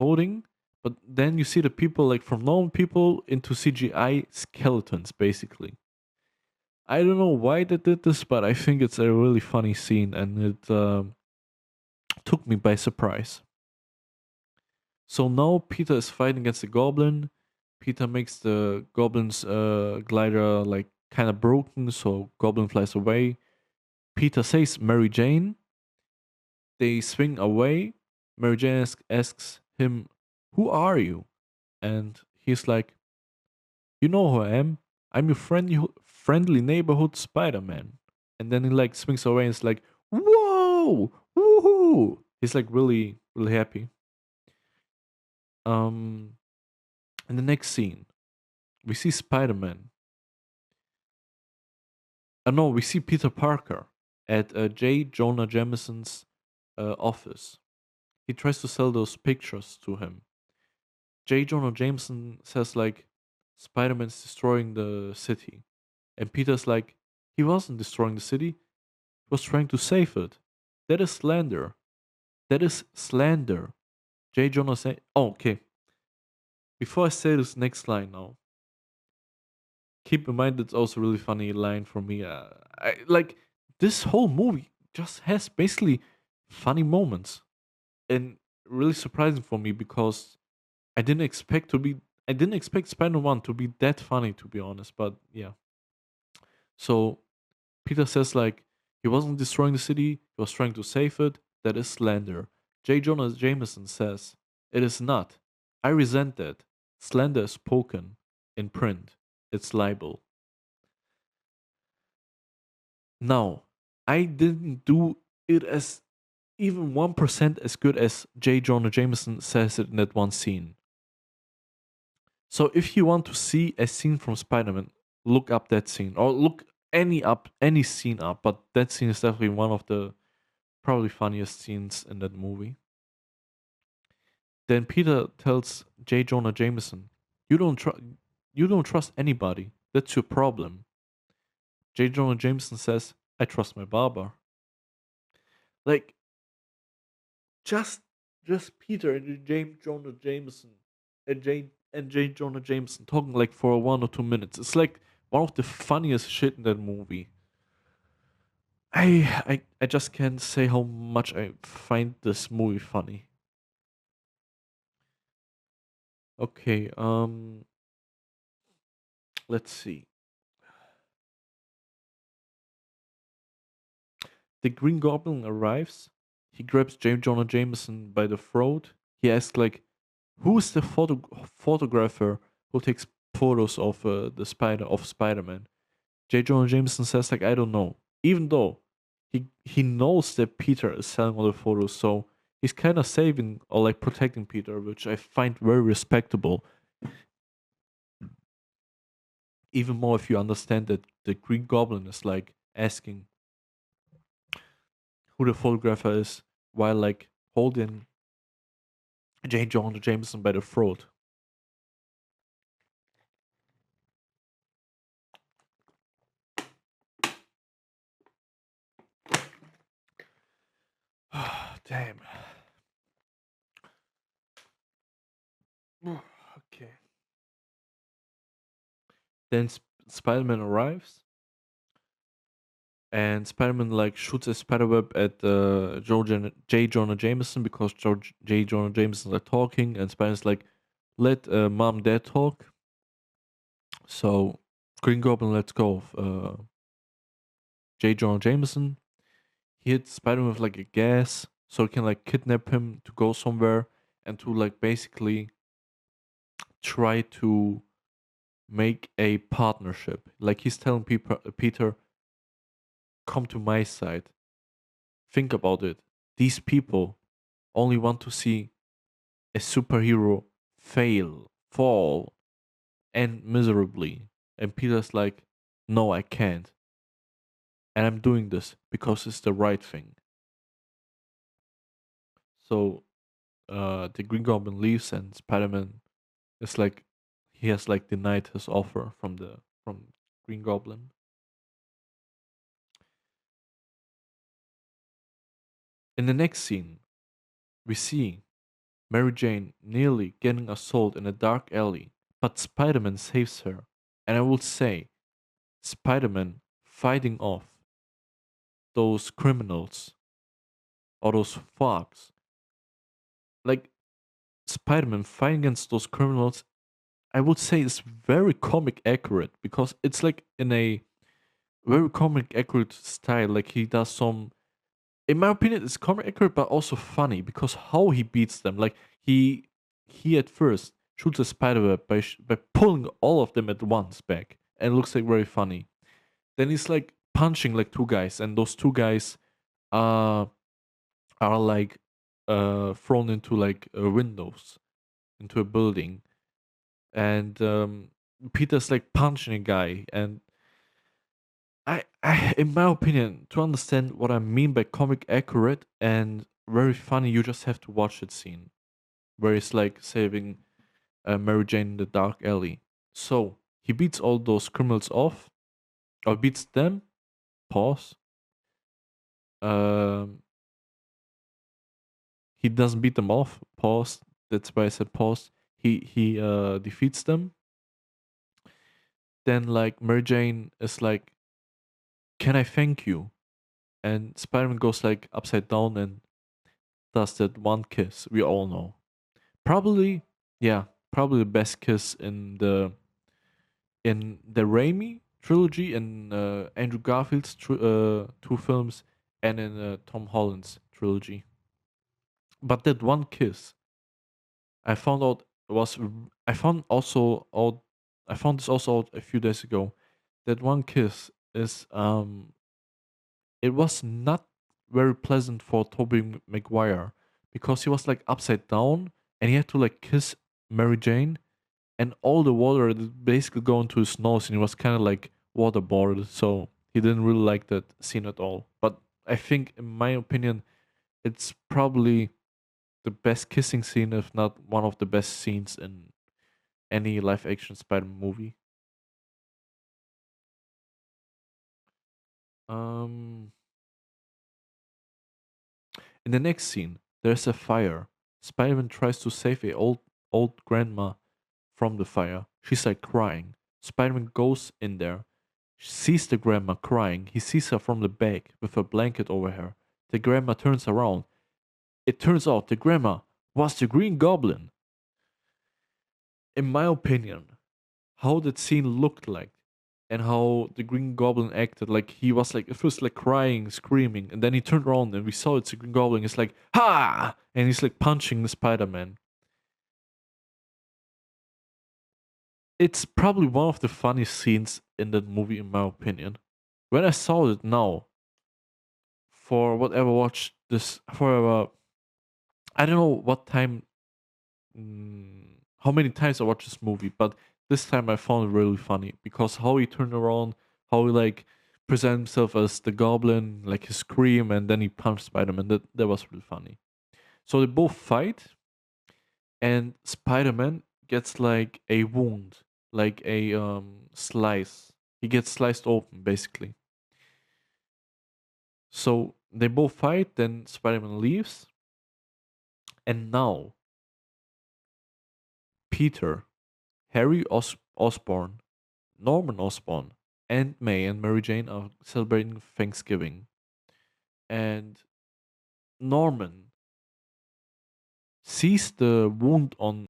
clothing, but then you see the people like from normal people into CGI skeletons, basically. I don't know why they did this, but I think it's a really funny scene, and it took me by surprise. So now Peter is fighting against the goblin. Peter makes the goblin's glider like kind of broken, so goblin flies away. Peter says Mary Jane. They swing away. Mary Jane asks him, "Who are you?" And he's like, "You know who I am. I'm your friendly neighborhood Spider-Man." And then he like swings away and is like, "Whoa, woohoo!" He's like really, really happy. Um, in the next scene, we see Spider-Man. No, we see Peter Parker at J. Jonah Jameson's office. He tries to sell those pictures to him. J. Jonah Jameson says like Spider-Man's destroying the city. And Peter's like, he wasn't destroying the city, he was trying to save it. That is slander. That is slander. J. Jonah say oh okay. Before I say this next line now, keep in mind it's also a really funny line for me. I like this whole movie just has basically funny moments. And really surprising for me because I didn't expect to be I didn't expect Spider Man to be that funny to be honest, but yeah. So Peter says like he wasn't destroying the city, he was trying to save it. That is slander. J. Jonah Jameson says it is not. I resent that. Slander is spoken in print. It's libel. Now, I didn't do it as even 1% as good as J. Jonah Jameson says it in that one scene. So if you want to see a scene from Spider-Man, look up that scene or look any scene up. But that scene is definitely one of the probably funniest scenes in that movie. Then Peter tells J. Jonah Jameson, you don't trust anybody. That's your problem." J. Jonah Jameson says, "I trust my barber." Like just Peter and J. Jonah Jameson and J. Jonah Jameson talking like for 1 or 2 minutes. It's like one of the funniest shit in that movie. I just can't say how much I find this movie funny. Okay, let's see. The Green Goblin arrives. He grabs J. Jonah Jameson by the throat. He asks like, "Who is the photographer who takes photos of the Spider-Man?" J. Jonah Jameson says like, "I don't know." Even though he knows that Peter is selling all the photos, so he's kind of saving or like protecting Peter, which I find very respectable. Even more if you understand that the Green Goblin is like asking who the photographer is while like holding J. Jonah Jameson by the throat. Damn. Okay. Then Spider-Man arrives, and Spider-Man like shoots a spiderweb at J. Jonah Jameson because J. Jonah Jameson are talking, and Spider-Man's like, "Let mom and dad talk." So Green Goblin lets go of J. Jonah Jameson. He hits Spider-Man with like a gas, so he can like kidnap him to go somewhere and to like basically try to make a partnership. Like he's telling Peter, "Come to my side. Think about it. These people only want to see a superhero fall, and miserably." And Peter's like, "No, I can't. And I'm doing this because it's the right thing." So the Green Goblin leaves, and Spider-Man is like, he has like denied his offer from Green Goblin. In the next scene, we see Mary Jane nearly getting assaulted in a dark alley, but Spider-Man saves her. And I will say, Spider-Man fighting off those criminals or those thugs, like Spider-Man fighting against those criminals, I would say is very comic accurate because it's like in a very comic accurate style. Like he does some, in my opinion, it's comic accurate but also funny because how he beats them. Like he at first shoots a spiderweb by pulling all of them at once back, and it looks like very funny. Then he's like punching like two guys, and those two guys uh are like thrown into like windows into a building, and Peter's like punching a guy, and in my opinion, to understand what I mean by comic accurate and very funny, you just have to watch that scene where he's like saving Mary Jane in the dark alley. So he beats all those criminals off, or beats them. Pause. Um, he doesn't beat them off. Pause. That's why I said pause. He defeats them. Then like Mary Jane is like, "Can I thank you?" And Spider-Man goes like upside down and does that one kiss we all know. Probably, yeah, probably the best kiss in the Raimi trilogy, in Andrew Garfield's two films, and in Tom Holland's trilogy. But that one kiss, I found out was I found also out I found this also out a few days ago. That one kiss is it was not very pleasant for Tobey Maguire because he was like upside down and he had to like kiss Mary Jane, and all the water had basically go into his nose and he was kind of like waterboarded, so he didn't really like that scene at all. But I think, in my opinion, it's probably the best kissing scene, if not one of the best scenes in any live action Spider-Man movie. Um, in the next scene, there's a fire. Spider-Man tries to save a old grandma from the fire. She's like crying. Spider-Man goes in there, sees the grandma crying. He sees her from the back with a blanket over her. The grandma turns around. It turns out the grandma was the Green Goblin. In my opinion, how that scene looked like and how the Green Goblin acted, like he was like at first like crying, screaming, and then he turned around and we saw it's the Green Goblin. It's like ha, and he's like punching the Spider-Man. It's probably one of the funniest scenes in that movie, in my opinion. When I saw it now, for whatever watched this for I don't know what time, how many times I watched this movie, but this time I found it really funny because how he turned around, how he like present himself as the Goblin, like his scream, and then he punched Spider-Man. That was really funny. So they both fight, and Spider-Man gets like a wound, like a slice. He gets sliced open basically. So they both fight, then Spider-Man leaves, and now Peter, Harry Osborn, Norman Osborn, Aunt May and Mary Jane are celebrating Thanksgiving. And Norman sees the wound on